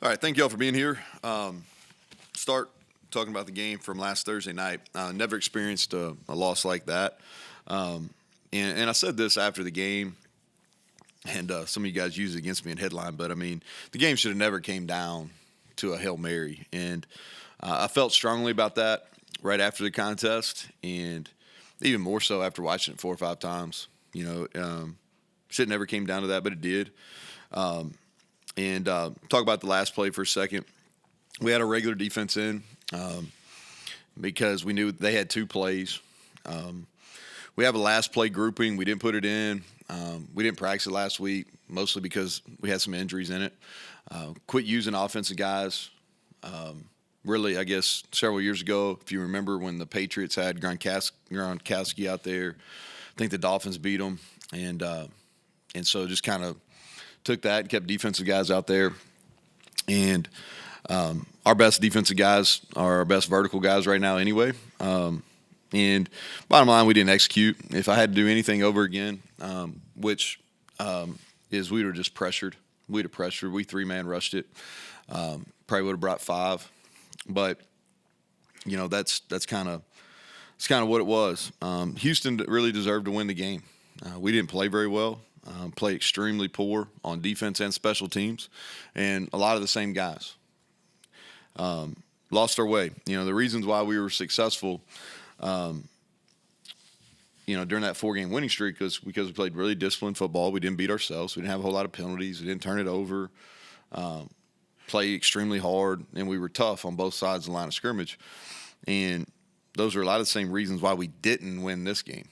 All right, thank y'all for being here. Start talking about the game from last Thursday night. Never experienced a loss like that. And I said this after the game, and some of you guys used it against me in headline, but I mean, the game should have never came down to a Hail Mary. And I felt strongly about that right after the contest, and even more so after watching it 4 or 5 times. Shit never came down to that, but it did. And talk about the last play for a second. We had a regular defense in because we knew they had 2 plays. We have a last play grouping. We didn't put it in. We didn't practice it last week, mostly because we had some injuries in it. Quit using offensive guys. Really, I guess, several years ago, if you remember when the Patriots had Gronkowski out there, I think the Dolphins beat them. And so just kind of took that and kept defensive guys out there. And our best defensive guys are our best vertical guys right now anyway. And bottom line, we didn't execute. If I had to do anything over again, which is we were just pressured. We'd have pressured. We 3-man rushed it. Probably would have brought 5. But, that's kind of what it was. Houston really deserved to win the game. We didn't play very well. Play extremely poor on defense and special teams, and a lot of the same guys. Lost our way. The reasons why we were successful, during that 4-game winning streak was because we played really disciplined football. We didn't beat ourselves. We didn't have a whole lot of penalties. We didn't turn it over. Play extremely hard, and we were tough on both sides of the line of scrimmage. And those are a lot of the same reasons why we didn't win this game.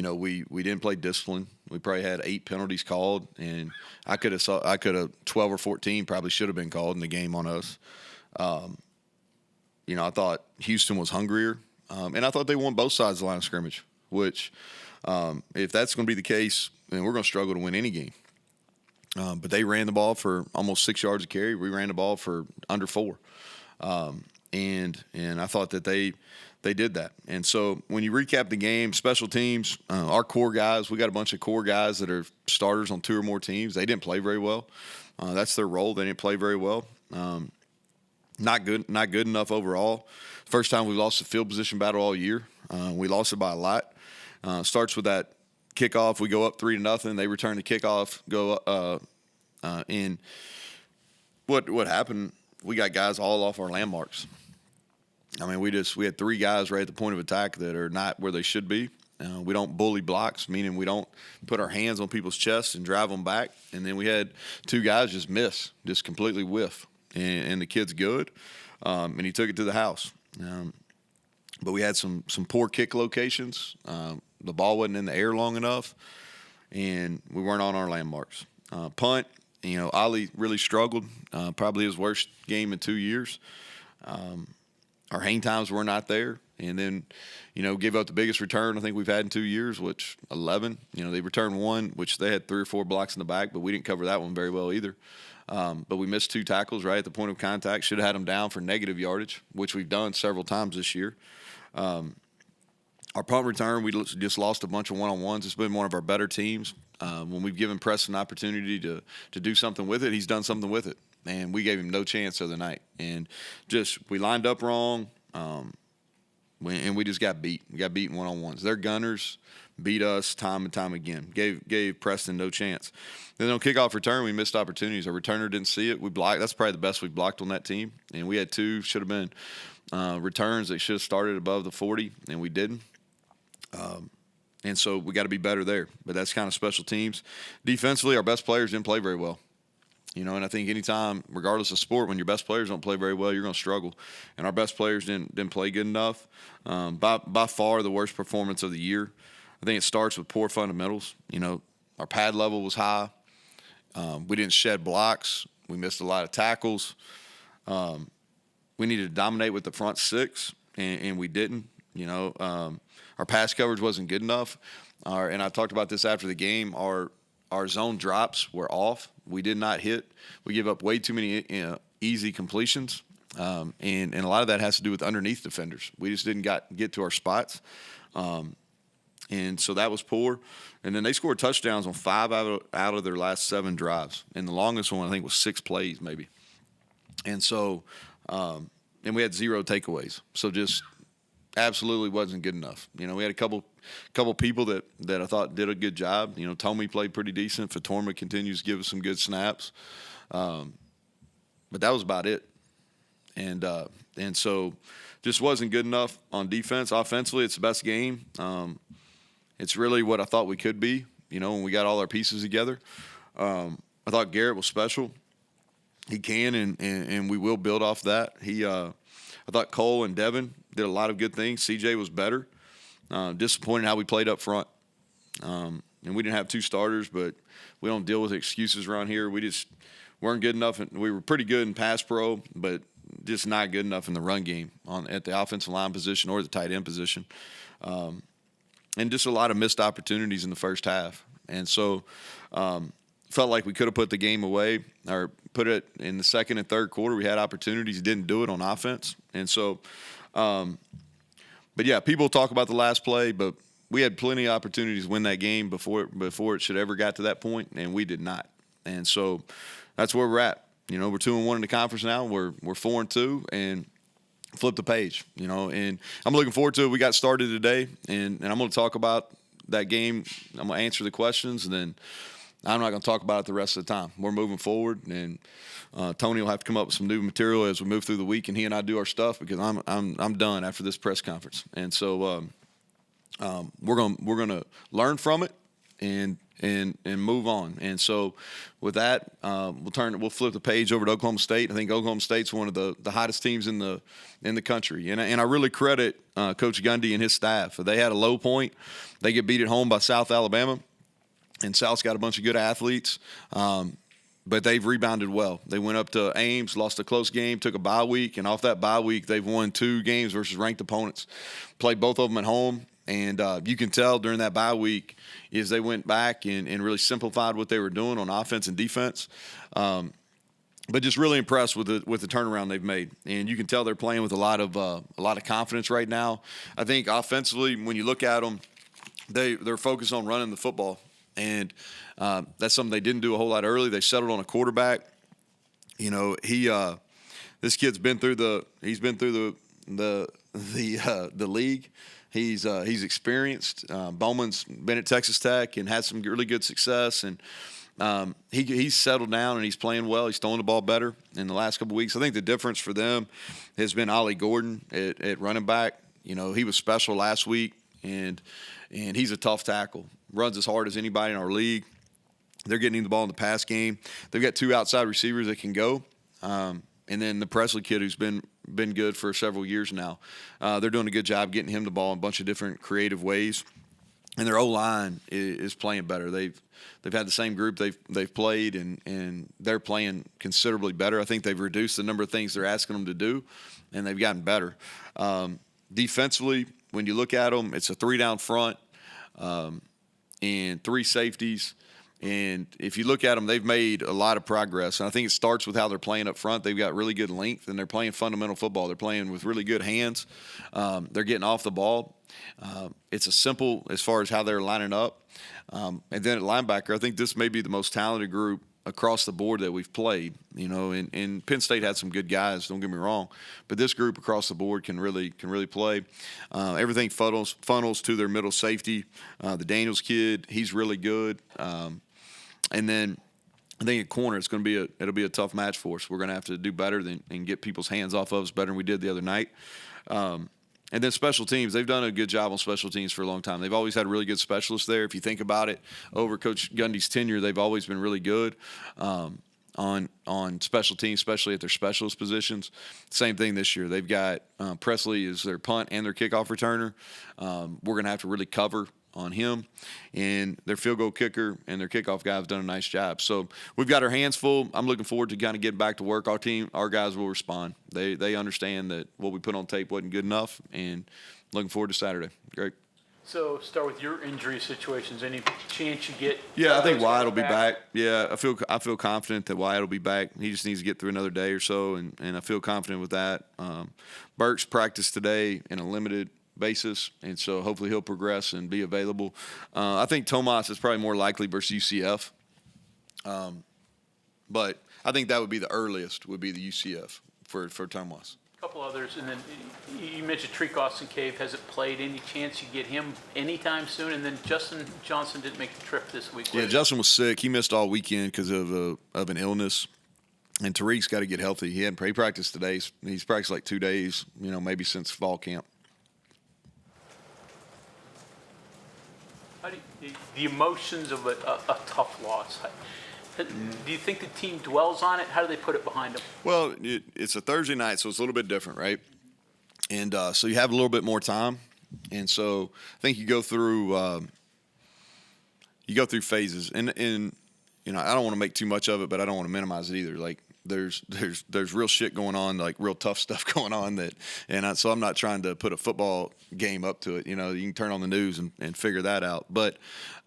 We didn't play discipline. We probably had 8 penalties called, and I could have 12 or 14 probably should have been called in the game on us. I thought Houston was hungrier, and I thought they won both sides of the line of scrimmage. Which, if that's going to be the case, then we're going to struggle to win any game. But they ran the ball for almost 6 yards a carry. We ran the ball for under 4, and I thought that they did that. And so when you recap the game, special teams, our core guys, we got a bunch of core guys that are starters on 2 or more teams. They didn't play very well. That's their role. They didn't play very well. Not good enough overall. First time we lost a field position battle all year. We lost it by a lot. Starts with that kickoff. We go up 3-0. They return the kickoff. And what happened? We got guys all off our landmarks. I mean, we had 3 guys right at the point of attack that are not where they should be. We don't bully blocks, meaning we don't put our hands on people's chests and drive them back. And then we had 2 guys just completely whiff. And the kid's good, and he took it to the house. But we had some poor kick locations. The ball wasn't in the air long enough, and we weren't on our landmarks. Punt, Ali really struggled. Probably his worst game in 2 years. Our hang times were not there. And then, gave up the biggest return I think we've had in 2 years, which 11. They returned 1, which they had 3 or 4 blocks in the back, but we didn't cover that one very well either. But we missed 2 tackles right at the point of contact. Should have had them down for negative yardage, which we've done several times this year. Our punt return, we just lost a bunch of one-on-ones. It's been one of our better teams. When we've given Preston an opportunity to do something with it, he's done something with it. And we gave him no chance the other night. And we lined up wrong, and we just got beat. We got beaten one-on-ones. Their gunners beat us time and time again. Gave Preston no chance. Then on kickoff return, we missed opportunities. Our returner didn't see it. We blocked. That's probably the best we've blocked on that team. And we had 2, should have been returns that should have started above the 40, and we didn't. And so we got to be better there. But that's kind of special teams. Defensively, our best players didn't play very well. And I think anytime, regardless of sport, when your best players don't play very well, you're going to struggle. And our best players didn't play good enough. By far the worst performance of the year. I think it starts with poor fundamentals. Our pad level was high. We didn't shed blocks. We missed a lot of tackles. We needed to dominate with the front 6, and we didn't. Our pass coverage wasn't good enough. And I talked about this after the game. Our zone drops were off. We did not hit. We give up way too many easy completions. And a lot of that has to do with underneath defenders. We just didn't get to our spots. And so that was poor. And then they scored touchdowns on 5 out of their last 7 drives. And the longest one, I think, was 6 plays maybe. And so, and we had 0 takeaways. So just absolutely wasn't good enough. You know, we had a couple people that I thought did a good job. You know, Tommy played pretty decent. Fatorma continues to give us some good snaps. But that was about it. And so just wasn't good enough on defense. Offensively, it's the best game. It's really what I thought we could be, you know, when we got all our pieces together. I thought Garrett was special. He can, and we will build off that. I thought Cole and Devin did a lot of good things. CJ was better. Disappointed how we played up front. And we didn't have 2 starters, but we don't deal with excuses around here. We just weren't good enough. We were pretty good in pass pro, but just not good enough in the run game at the offensive line position or the tight end position. And just a lot of missed opportunities in the first half. And so felt like we could have put the game away or put it in the second and third quarter. We had opportunities, didn't do it on offense. And so, but yeah, people talk about the last play, but we had plenty of opportunities to win that game before it should ever got to that point, and we did not. And so that's where we're at. You know, we're 2-1 in the conference now. We're 4-2, and flip the page, you know, and I'm looking forward to it. We got started today, and I'm going to talk about that game. I'm going to answer the questions, and then I'm not going to talk about it the rest of the time. We're moving forward, and Tony will have to come up with some new material as we move through the week, and he and I do our stuff because I'm done after this press conference. And so we're gonna learn from it and move on. And so with that, we'll flip the page over to Oklahoma State. I think Oklahoma State's one of the hottest teams in the country. And I really credit Coach Gundy and his staff. They had a low point. They get beat at home by South Alabama, and South's got a bunch of good athletes. But they've rebounded well. They went up to Ames, lost a close game, took a bye week, and off that bye week, they've won 2 games versus ranked opponents. Played both of them at home. And you can tell during that bye week is they went back and really simplified what they were doing on offense and defense. But just really impressed with the turnaround they've made. And you can tell they're playing with a lot of confidence right now. I think offensively, when you look at them, they're focused on running the football. And that's something they didn't do a whole lot early. They settled on a quarterback. You know, this kid's been through the league. He's experienced. Bowman's been at Texas Tech and had some really good success, and he's settled down and he's playing well. He's throwing the ball better in the last couple of weeks. I think the difference for them has been Ollie Gordon at running back. You know, he was special last week, and he's a tough tackle. Runs as hard as anybody in our league. They're getting him the ball in the pass game. They've got 2 outside receivers that can go. And then the Presley kid who's been good for several years now. They're doing a good job getting him the ball in a bunch of different creative ways. And their O-line is playing better. They've had the same group they've played, and they're playing considerably better. I think they've reduced the number of things they're asking them to do, and they've gotten better. Defensively, when you look at them, it's a 3-down front and 3 safeties. And if you look at them, they've made a lot of progress. And I think it starts with how they're playing up front. They've got really good length, and they're playing fundamental football. They're playing with really good hands. They're getting off the ball. It's a simple as far as how they're lining up. And then at linebacker, I think this may be the most talented group across the board that we've played. You know, and Penn State had some good guys, don't get me wrong. But this group across the board can really play. Everything funnels to their middle safety. The Daniels kid, he's really good. And then I think at corner, it'll be a tough match for us. We're going to have to do better and get people's hands off of us better than we did the other night. And then special teams, they've done a good job on special teams for a long time. They've always had really good specialists there. If you think about it, over Coach Gundy's tenure, they've always been really good on special teams, especially at their specialist positions. Same thing this year. They've got Presley as their punt and their kickoff returner. We're going to have to really cover on him, and their field goal kicker and their kickoff guy have done a nice job. So we've got our hands full. I'm looking forward to kind of getting back to work. Our guys will respond. They understand that what we put on tape wasn't good enough, and looking forward to Saturday. Great. So start with your injury situations. Any chance you get? Yeah, I think Wyatt will be back. Yeah, I feel confident that Wyatt will be back. He just needs to get through another day or so, and I feel confident with that. Burks practiced today in a limited basis, and so hopefully he'll progress and be available. I think Tomas is probably more likely versus UCF, but I think that would be the earliest, would be the UCF for Tomas. Couple others, and then you mentioned Treek Austin Cave hasn't played. Any chance you get him anytime soon? And then Justin Johnson didn't make the trip this week. Yeah, Justin was sick. He missed all weekend because of an illness. And Tariq's got to get healthy. He practiced today. He's practiced like 2 days, maybe since fall camp. How do the emotions of a tough loss? Do you think the team dwells on it? How do they put it behind them? Well, it's a Thursday night, so it's a little bit different, right? And so you have a little bit more time, and so I think you go through phases, and I don't want to make too much of it, but I don't want to minimize it either. Like there's real shit going on, like real tough stuff going on so I'm not trying to put a football game up to it. You can turn on the news and figure that out. But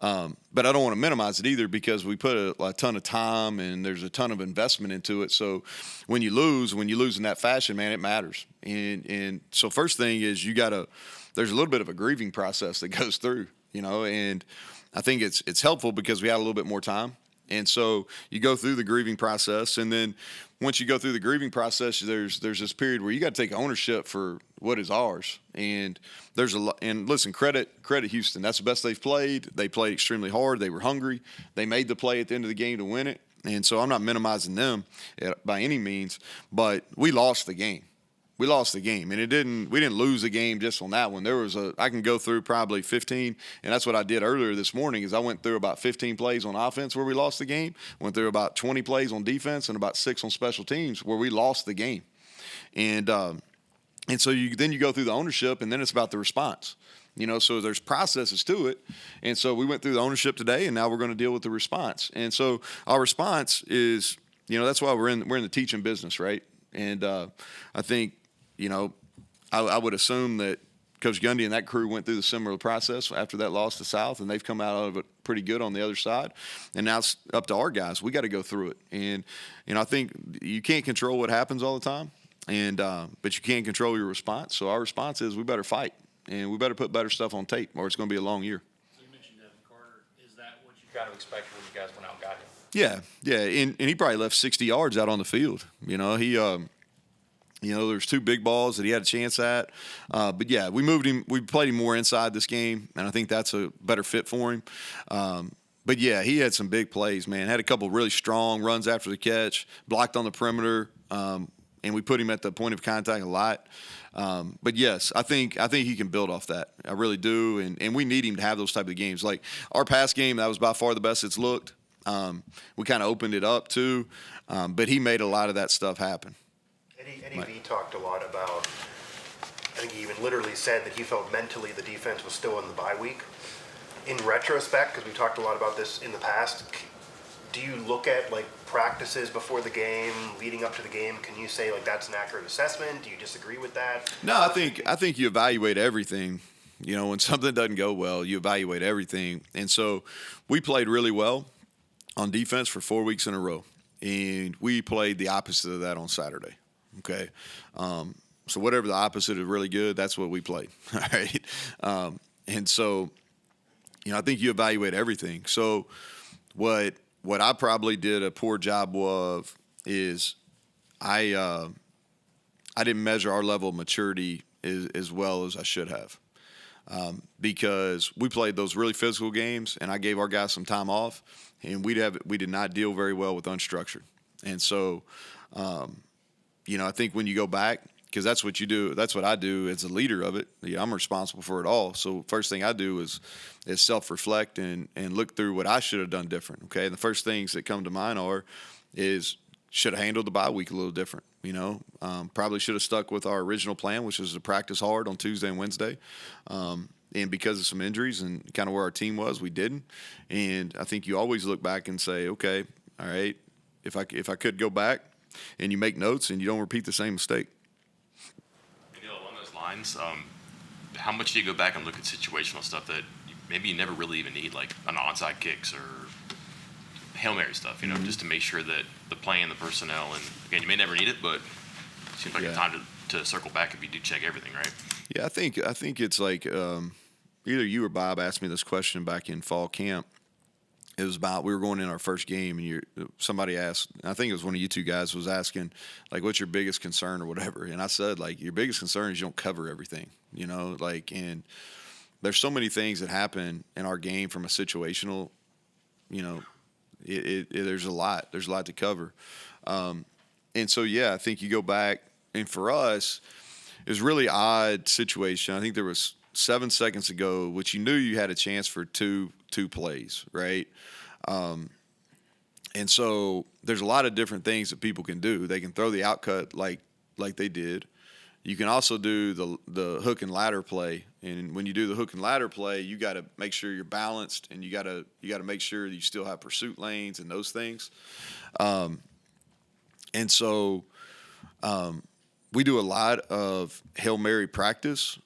I don't want to minimize it either, because we put a ton of time and there's a ton of investment into it. So when you lose in that fashion, man, it matters. And so first thing is there's a little bit of a grieving process that goes through, and I think it's helpful because we had a little bit more time. And so you go through the grieving process, and then once you go through the grieving process, there's this period where you got to take ownership for what is ours. And there's and listen, credit Houston. That's the best they've played. They played extremely hard. They were hungry. They made the play at the end of the game to win it. And so I'm not minimizing them by any means, but we lost the game. We lost the game, and we didn't lose the game just on that one. I can go through probably 15, and that's what I did earlier this morning. Is I went through about 15 plays on offense where we lost the game, went through about 20 plays on defense, and about 6 on special teams where we lost the game. And so you go through the ownership, and then it's about the response. So there's processes to it. And so we went through the ownership today, and now we're going to deal with the response. And so our response is, that's why we're in the teaching business, right? And I think. I would assume that Coach Gundy and that crew went through the similar process after that loss to South, and they've come out of it pretty good on the other side. And now it's up to our guys. We got to go through it. And, I think you can't control what happens all the time, but you can control your response. So our response is we better fight, and we better put better stuff on tape, or it's going to be a long year. So you mentioned Devin Carter. Is that what you got to expect when you guys went out and got him? Yeah. And he probably left 60 yards out on the field. There's 2 big balls that he had a chance at. But, yeah, we moved him. We played him more inside this game, and I think that's a better fit for him. But, yeah, he had some big plays, man. Had a couple really strong runs after the catch, blocked on the perimeter, and we put him at the point of contact a lot. But, yes, I think he can build off that. I really do, and we need him to have those type of games. Like our pass game, that was by far the best it's looked. We kind of opened it up too, but he made a lot of that stuff happen. Eddie V talked a lot about, I think he even literally said that he felt mentally the defense was still in the bye week. In retrospect, because we talked a lot about this in the past, do you look at like practices before the game, leading up to the game? Can you say like that's an accurate assessment? Do you disagree with that? No, I think you evaluate everything. When something doesn't go well, you evaluate everything. And so we played really well on defense for 4 weeks in a row, and we played the opposite of that on Saturday. Okay. So whatever the opposite of really good, that's what we played. All right. And so, I think you evaluate everything. So what I probably did a poor job of is I didn't measure our level of maturity as well as I should have. Because we played those really physical games, and I gave our guys some time off, and we did not deal very well with unstructured. And so, I think when you go back, because that's what you do, that's what I do as a leader of it. I'm responsible for it all. So first thing I do is self-reflect and look through what I should have done different. Okay, and the first things that come to mind is should have handled the bye week a little different. Probably should have stuck with our original plan, which was to practice hard on Tuesday and Wednesday. And because of some injuries and kind of where our team was, we didn't. And I think you always look back and say, okay, all right, if I could go back, and you make notes and you don't repeat the same mistake. Along those lines, how much do you go back and look at situational stuff that maybe you never really even need, like an onside kicks or Hail Mary stuff, just to make sure that the play and the personnel, and again, you may never need it, but it seems like a time to circle back if you do check everything, right? Yeah, I think it's like either you or Bob asked me this question back in fall camp. It was about we were going in our first game, and somebody asked. I think it was one of you two guys was asking, like, what's your biggest concern or whatever. And I said, like, your biggest concern is you don't cover everything, and there's so many things that happen in our game from a situational, there's a lot to cover. And so, yeah, I think you go back, and for us, it was a really odd situation. I think there was 7 seconds ago, which you knew you had a chance for two plays, right? And so there's a lot of different things that people can do. They can throw the outcut like they did. You can also do the hook and ladder play, and when you do the hook and ladder play, you got to make sure you're balanced, and you got to make sure you still have pursuit lanes and those things. And so we do a lot of Hail Mary practice,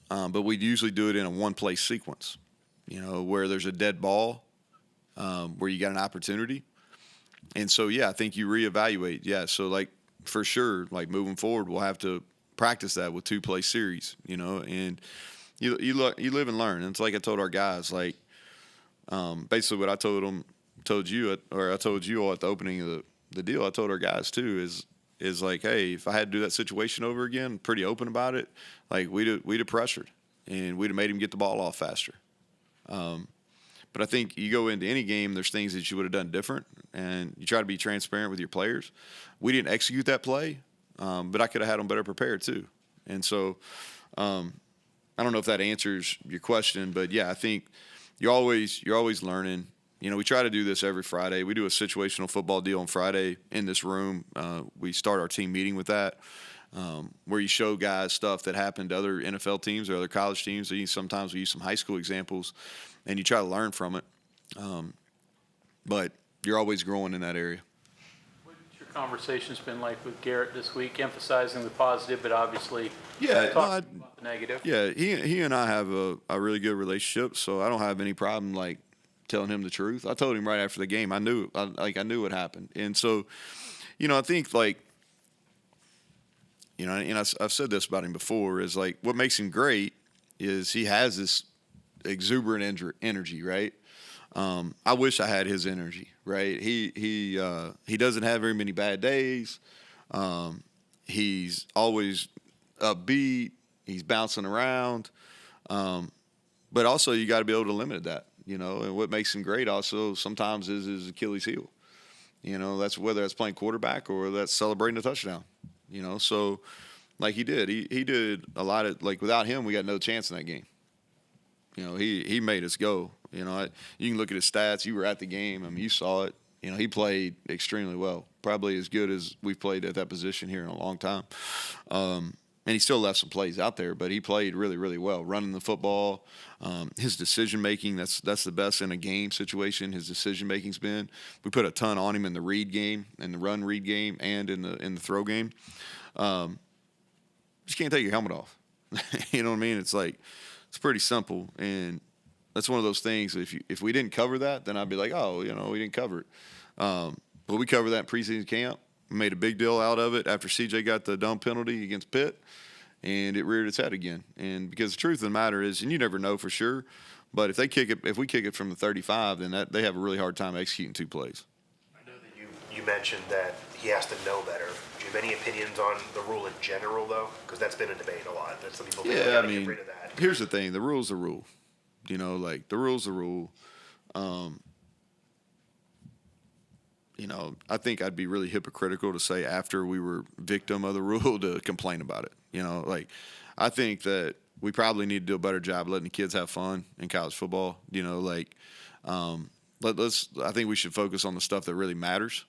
but we usually do it in a one-play sequence, where there's a dead ball, where you got an opportunity. And so, yeah, I think you reevaluate. Yeah, so, like, for sure, like, moving forward, we'll have to practice that with two-play series, and you live and learn. And it's like I told our guys, like, basically what I told you all at the opening of the deal, I told our guys too, is like, hey, if I had to do that situation over again, pretty open about it, like we'd have pressured and we'd have made him get the ball off faster. But I think you go into any game, there's things that you would have done different, and you try to be transparent with your players. We didn't execute that play, but I could have had them better prepared too. And so I don't know if that answers your question, but yeah, I think you're always learning. We try to do this every Friday. We do a situational football deal on Friday in this room. We start our team meeting with that, where you show guys stuff that happened to other NFL teams or other college teams. Sometimes we use some high school examples, and you try to learn from it. But you're always growing in that area. What's your conversations been like with Garrett this week, emphasizing the positive, but obviously talking about the negative? Yeah, he and I have a really good relationship, so I don't have any problem, like, telling him the truth. I told him right after the game. I knew what happened. And so, I think, like, and I've said this about him before, is like what makes him great is he has this exuberant energy, right? I wish I had his energy, right? He doesn't have very many bad days. He's always upbeat. He's bouncing around. But also you got to be able to limit that, and what makes him great also sometimes is his Achilles heel. That's whether that's playing quarterback or that's celebrating a touchdown, so like he did a lot of, like, without him, we got no chance in that game. He made us go. You can look at his stats. You were at the game. I mean, you saw it. He played extremely well, probably as good as we've played at that position here in a long time. And he still left some plays out there, but he played really, really well, running the football. His decision-making, that's the best in a game situation. His decision-making's been. We put a ton on him in the read game, in the run read game, and in the throw game. Just can't take your helmet off. You know what I mean? It's like, it's pretty simple, and that's one of those things. If we didn't cover that, then I'd be like, oh, we didn't cover it. But we covered that in preseason camp. We made a big deal out of it after CJ got the dumb penalty against Pitt, and it reared its head again. And because the truth of the matter is, and you never know for sure, but if we kick it from the 35, then they have a really hard time executing two plays. I know that you mentioned that he has to know better. Do you have any opinions on the rule in general, though? Because that's been a debate a lot. That some people think we gotta get rid of that. Here's the thing: the rule's the rule. Like, the rule's the rule. I think I'd be really hypocritical to say after we were victim of the rule to complain about it. Like, I think that we probably need to do a better job letting the kids have fun in college football. I think we should focus on the stuff that really matters.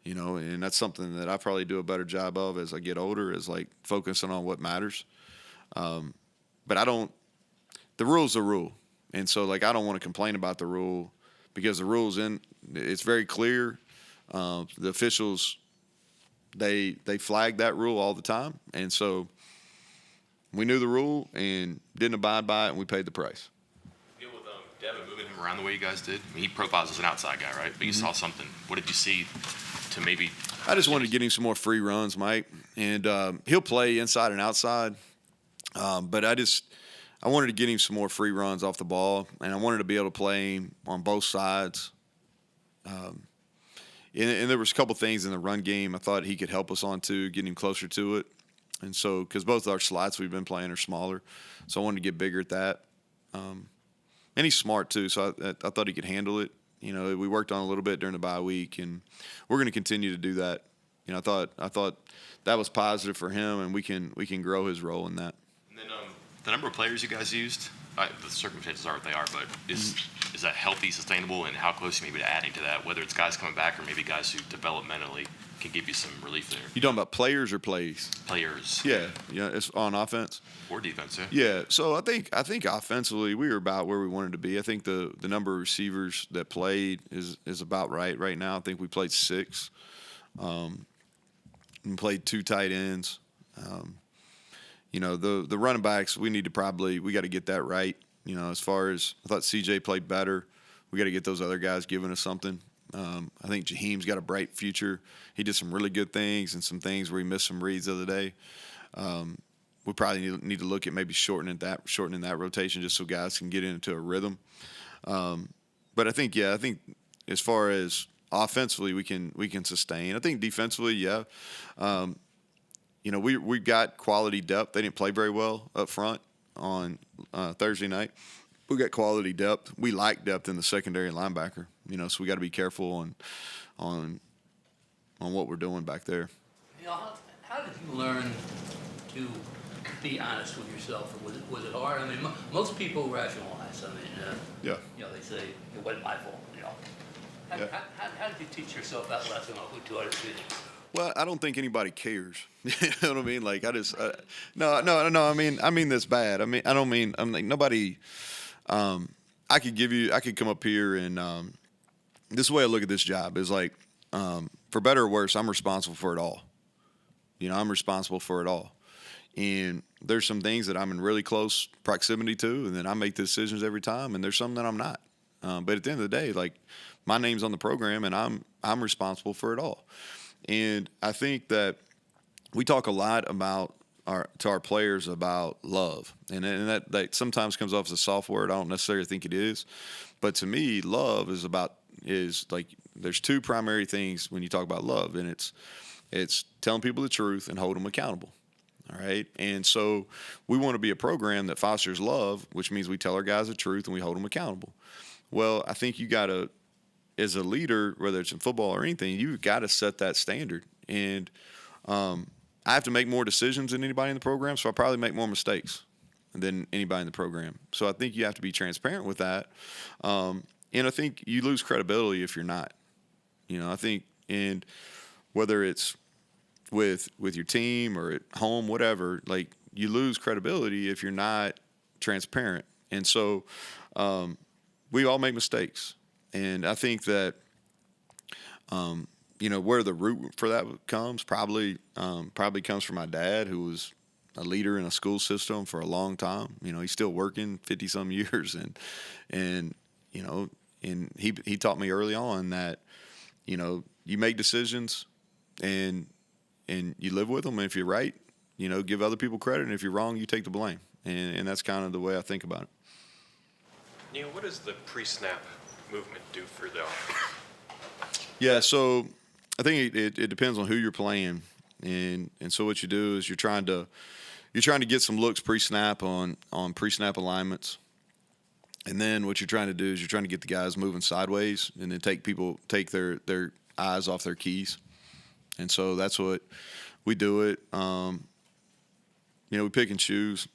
And that's something that I probably do a better job of as I get older, is like focusing on what matters. But the rule's the rule. And so, like, I don't want to complain about the rule because the rule's it's very clear. The officials, they flag that rule all the time. And so we knew the rule and didn't abide by it, and we paid the price. Deal with Devin moving him around the way you guys did. I mean, he profiles as an outside guy, right? But you saw something. What did you see to maybe I just wanted to get him some more free runs, Mike, and he'll play inside and outside. But I wanted to get him some more free runs off the ball, and I wanted to be able to play him on both sides. And there was a couple things in the run game I thought he could help us on too, get him closer to it. And so, because both our slots we've been playing are smaller, so I wanted to get bigger at that. And he's smart too, so I thought he could handle it. You know, we worked on it a little bit during the bye week, and we're going to continue to do that. You know, I thought that was positive for him, and we can grow his role in that. And then the number of players you guys used, the circumstances are what they are, but is that healthy, sustainable, and how close you maybe to adding to that, whether it's guys coming back or maybe guys who developmentally can give you some relief there? You talking about players or plays? Players. Yeah, it's on offense. Or defense, yeah. Yeah, so I think offensively we were about where we wanted to be. I think the number of receivers that played is about right now. I think we played 6, and played 2 tight ends. You know, the running backs we got to get that right. You know, as far as I thought CJ played better, we got to get those other guys giving us something. I think Jaheim's got a bright future. He did some really good things and some things where he missed some reads the other day. We probably need to look at maybe shortening that rotation just so guys can get into a rhythm. But I think as far as offensively we can sustain. I think defensively, yeah. You know, we got quality depth. They didn't play very well up front on Thursday night. We got quality depth. We like depth in the secondary and linebacker. You know, so we got to be careful on what we're doing back there. You know, how did you learn to be honest with yourself? Was it hard? I mean, most people rationalize. I mean, Yeah. you know, they say it wasn't my fault. You know, how did you teach yourself that lesson to other students? Well, I don't think anybody cares. You know what I mean? Like no. I mean this bad. I'm like nobody. I could come up here and this is the way I look at this job is like, for better or worse, I'm responsible for it all. You know, I'm responsible for it all. And there's some things that I'm in really close proximity to, and then I make the decisions every time. And there's some that I'm not. But at the end of the day, like my name's on the program, and I'm responsible for it all. And I think that we talk a lot about to our players about love, and that sometimes comes off as a soft word. I don't necessarily think it is, but to me, love is like there's 2 primary things when you talk about love, and it's telling people the truth and holding them accountable. All right, and so we want to be a program that fosters love, which means we tell our guys the truth and we hold them accountable. Well, I think you got to, as a leader, whether it's in football or anything, you've got to set that standard. And I have to make more decisions than anybody in the program, so I probably make more mistakes than anybody in the program. So I think you have to be transparent with that. And I think you lose credibility if you're not. You know, I think, and whether it's with your team or at home, whatever, like you lose credibility if you're not transparent. And so we all make mistakes. And I think that, you know, where the root for that comes probably comes from my dad, who was a leader in a school system for a long time. You know, he's still working 50 some years, and you know, and he taught me early on that, you know, you make decisions and you live with them. And if you're right, you know, give other people credit, and if you're wrong, you take the blame. And that's kind of the way I think about it. Neal, what does the pre-snap movement do for the offense? Yeah, so I think it depends on who you're playing, and so what you do is you're trying to get some looks pre-snap on pre-snap alignments, and then what you're trying to do is you're trying to get the guys moving sideways, and then take their eyes off their keys, and so that's what we do it. You know, we pick and choose.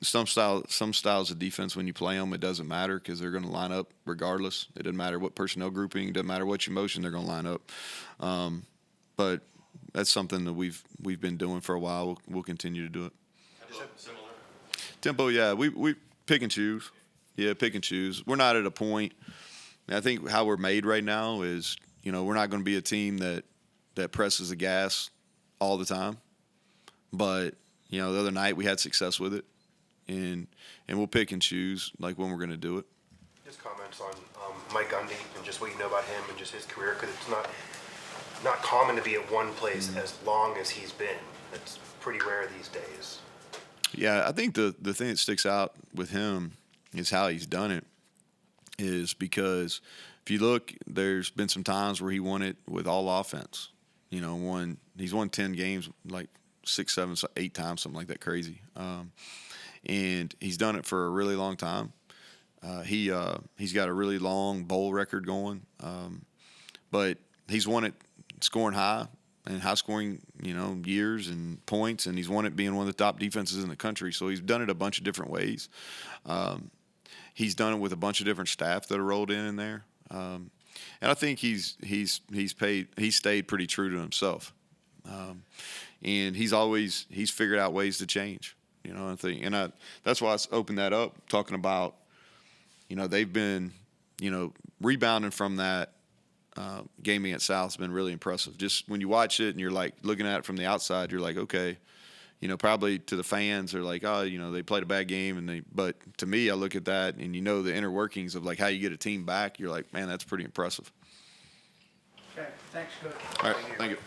Some styles of defense, when you play them, it doesn't matter because they're going to line up regardless. It doesn't matter what personnel grouping. It doesn't matter what your motion they're going to line up. But that's something that we've been doing for a while. We'll continue to do it. Similar. Tempo, yeah. We pick and choose. Yeah, pick and choose. We're not at a point. I think how we're made right now is, you know, we're not going to be a team that presses the gas all the time, but you know, the other night we had success with it, and we'll pick and choose like when we're going to do it. Just comments on Mike Gundy and just what you know about him and just his career, because it's not. not common to be at one place as long as he's been. It's pretty rare these days. Yeah, I think the thing that sticks out with him is how he's done it. Is because if you look, there's been some times where he won it with all offense. You know, he's won 10 games like 6, 7, 8 times, something like that, crazy. And he's done it for a really long time. He's got a really long bowl record going, but he's won it scoring high and high scoring, years and points, and he's won it being one of the top defenses in the country. So he's done it a bunch of different ways. He's done it with a bunch of different staff that are rolled in there, and I think he's stayed pretty true to himself, and he's figured out ways to change. I think, and that's why I opened that up talking about, they've been, rebounding from that game against South has been really impressive. Just when you watch it and you're like looking at it from the outside, you're like, okay. Probably to the fans, they're like, oh, they played a bad game, but to me, I look at that and the inner workings of like how you get a team back. You're like, man, that's pretty impressive. Okay, thanks, Coach. All right, thank you.